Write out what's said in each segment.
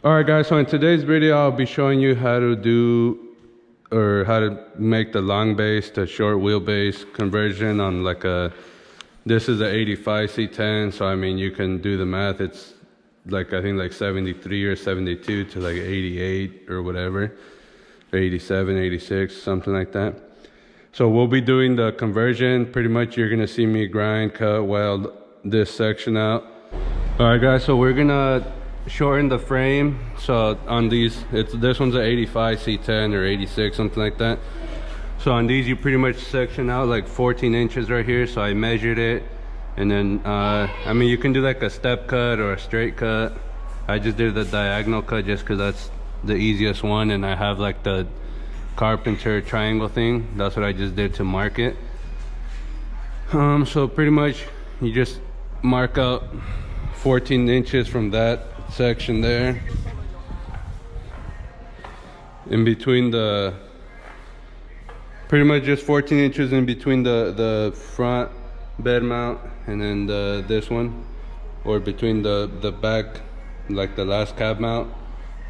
Alright guys, so in today's video I'll be showing you how to do or how to make the long base to short wheelbase conversion on like a, this is a 85 C10, so I mean you can do the math. It's like I think like 73 or 72 to like 88 or whatever, 87, 86, something like that. So we'll be doing the conversion. Pretty much you're gonna see me grind, cut, weld this section out. Alright guys, so we're gonna shorten the frame. So on these, this one's an 85 C10 or 86, something like that. So on these you pretty much section out like 14 inches right here. So I measured it, and then I mean you can do like a step cut or a straight cut. I just did the diagonal cut just because that's the easiest one, and I have like the carpenter triangle thing. That's what I just did to mark it. So pretty much you just mark out 14 inches from that section there, in between the, pretty much just 14 inches in between the front bed mount and then this one, or between the back, like the last cab mount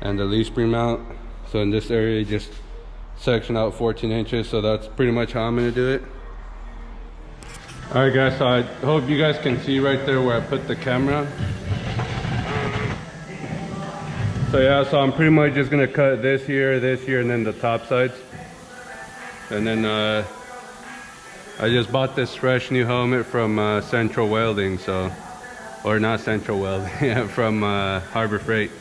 and the leaf spring mount. So in this area just section out 14 inches. So that's pretty much how I'm gonna do it. All right guys, so I hope you guys can see right there where I put the camera. So yeah, so I'm pretty much just gonna cut this here, and then the top sides. And then I just bought this fresh new helmet from Central Welding, so, or not Central Welding, yeah, from Harbor Freight.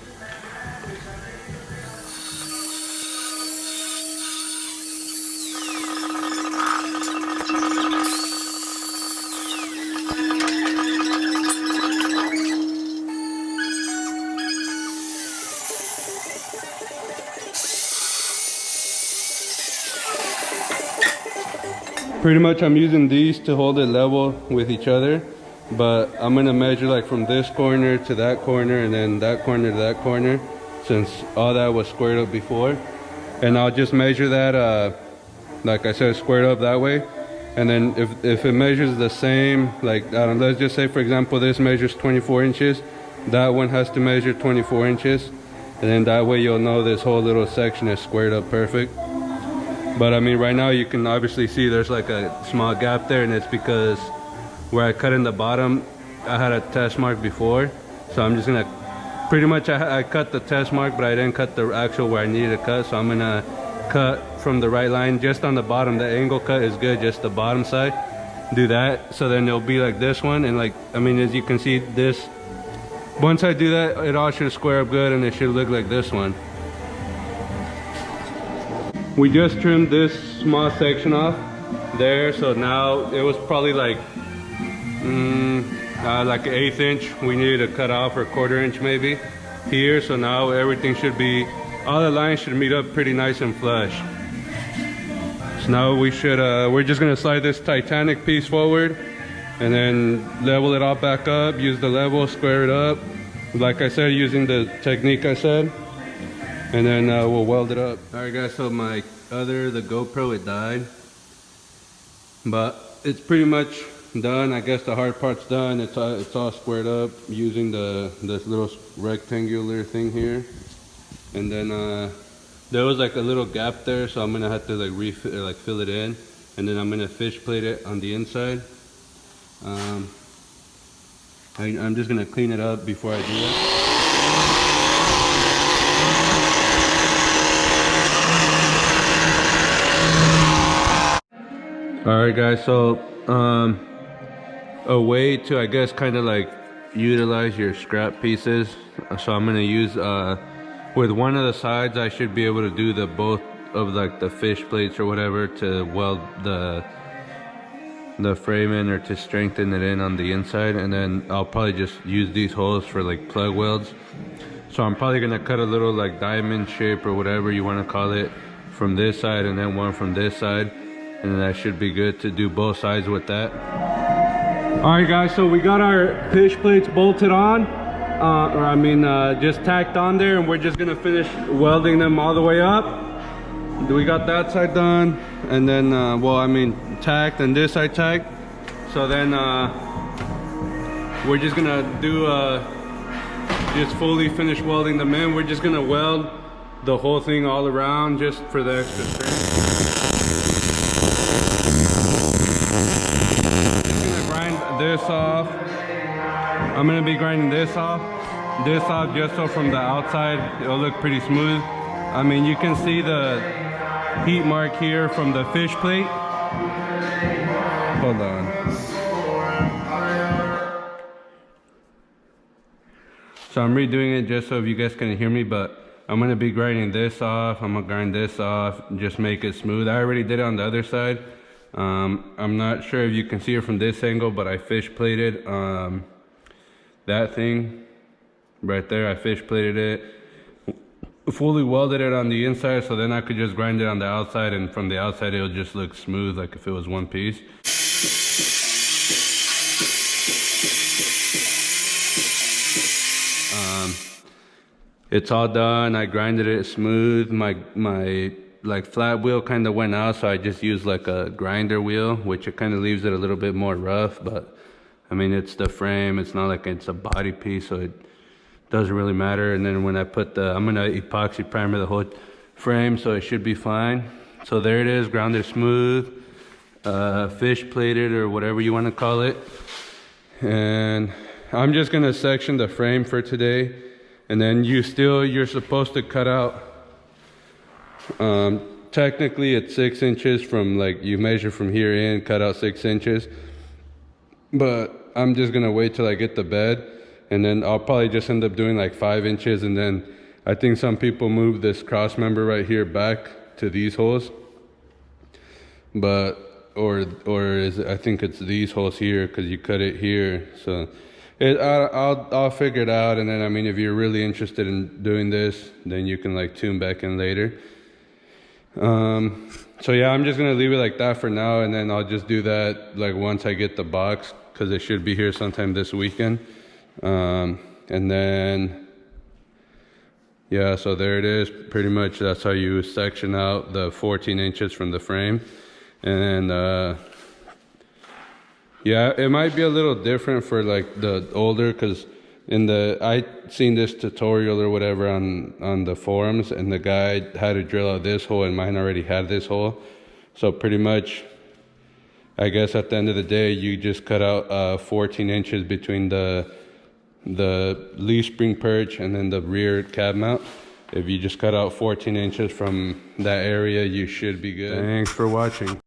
Pretty much I'm using these to hold it level with each other, but I'm gonna measure like from this corner to that corner and then that corner to that corner, since all that was squared up before. And I'll just measure that like I said, squared up that way. And then if it measures the same, like let's just say for example this measures 24 inches, that one has to measure 24 inches, and then that way you'll know this whole little section is squared up perfect. But I mean right now you can obviously see there's like a small gap there, and it's because where I cut in the bottom I had a test mark before. So I'm just gonna, pretty much I cut the test mark, but I didn't cut the actual where I needed to cut. So I'm gonna cut from the right line just on the bottom. The angle cut is good, just the bottom side. Do that, so then it'll be like this one. And like, I mean, as you can see, this, once I do that, it all should square up good and it should look like this one. We just trimmed this small section off there, so now it was probably like like an 1/8 inch we needed to cut off, or 1/4 inch maybe here. So now everything should be, all the lines should meet up pretty nice and flush. So now we should we're just gonna slide this Titanic piece forward and then level it all back up, use the level, square it up like I said, using the technique I said, and then we'll weld it up. All right guys, so my the GoPro, it died, but it's pretty much done. I guess the hard part's done. It's all squared up using this little rectangular thing here. And then there was like a little gap there, so I'm gonna have to like fill it in, and then I'm gonna fish plate it on the inside. I'm just gonna clean it up before I do that. Alright guys, so a way to, I guess, kind of like utilize your scrap pieces. So I'm gonna use with one of the sides I should be able to do the both of like the fish plates or whatever to weld the frame in, or to strengthen it in on the inside, and then I'll probably just use these holes for like plug welds. So I'm probably gonna cut a little like diamond shape or whatever you want to call it from this side, and then one from this side, and then that should be good to do both sides with that. All right guys, so we got our fish plates bolted on, just tacked on there, and we're just gonna finish welding them all the way up. We got that side done, and then tacked, and this side tacked. So then we're just gonna do just fully finished welding them in. We're just gonna weld the whole thing all around just for the extra strength. I'm gonna grind this off. I'm gonna be grinding this off just so from the outside it'll look pretty smooth. I mean, you can see the heat mark here from the fish plate. Hold on. So I'm redoing it just so you guys can hear me, but I'm gonna be grinding this off. I'm gonna grind this off, just make it smooth. I already did it on the other side. I'm not sure if you can see it from this angle, but I fish plated that thing right there. I fish plated it, fully welded it on the inside, so then I could just grind it on the outside, and from the outside it'll just look smooth like if it was one piece. It's all done. I grinded it smooth. My like flat wheel kind of went out, so I just used like a grinder wheel, which it kind of leaves it a little bit more rough, but I mean, it's the frame. It's not like it's a body piece, so it doesn't really matter. And then when I put I'm gonna epoxy primer the whole frame, so it should be fine. So there it is, grounded smooth, fish plated, or whatever you want to call it. And I'm just gonna section the frame for today. And then you're supposed to cut out, technically it's 6 inches from, like, you measure from here in, cut out 6 inches. But I'm just gonna wait till I get the bed, and then I'll probably just end up doing like 5 inches. And then I think some people move this cross member right here back to these holes. But, I think it's these holes here, because you cut it here, so. I'll figure it out, and then I mean, if you're really interested in doing this, then you can like tune back in later. So yeah, I'm just gonna leave it like that for now, and then I'll just do that like once I get the box, because it should be here sometime this weekend. And then yeah, so there it is. Pretty much that's how you section out the 14 inches from the frame. And then yeah, it might be a little different for like the older, because I seen this tutorial or whatever on the forums, and the guy had to drill out this hole, and mine already had this hole. So pretty much, I guess at the end of the day, you just cut out 14 inches between the leaf spring perch and then the rear cab mount. If you just cut out 14 inches from that area, you should be good. Thanks for watching.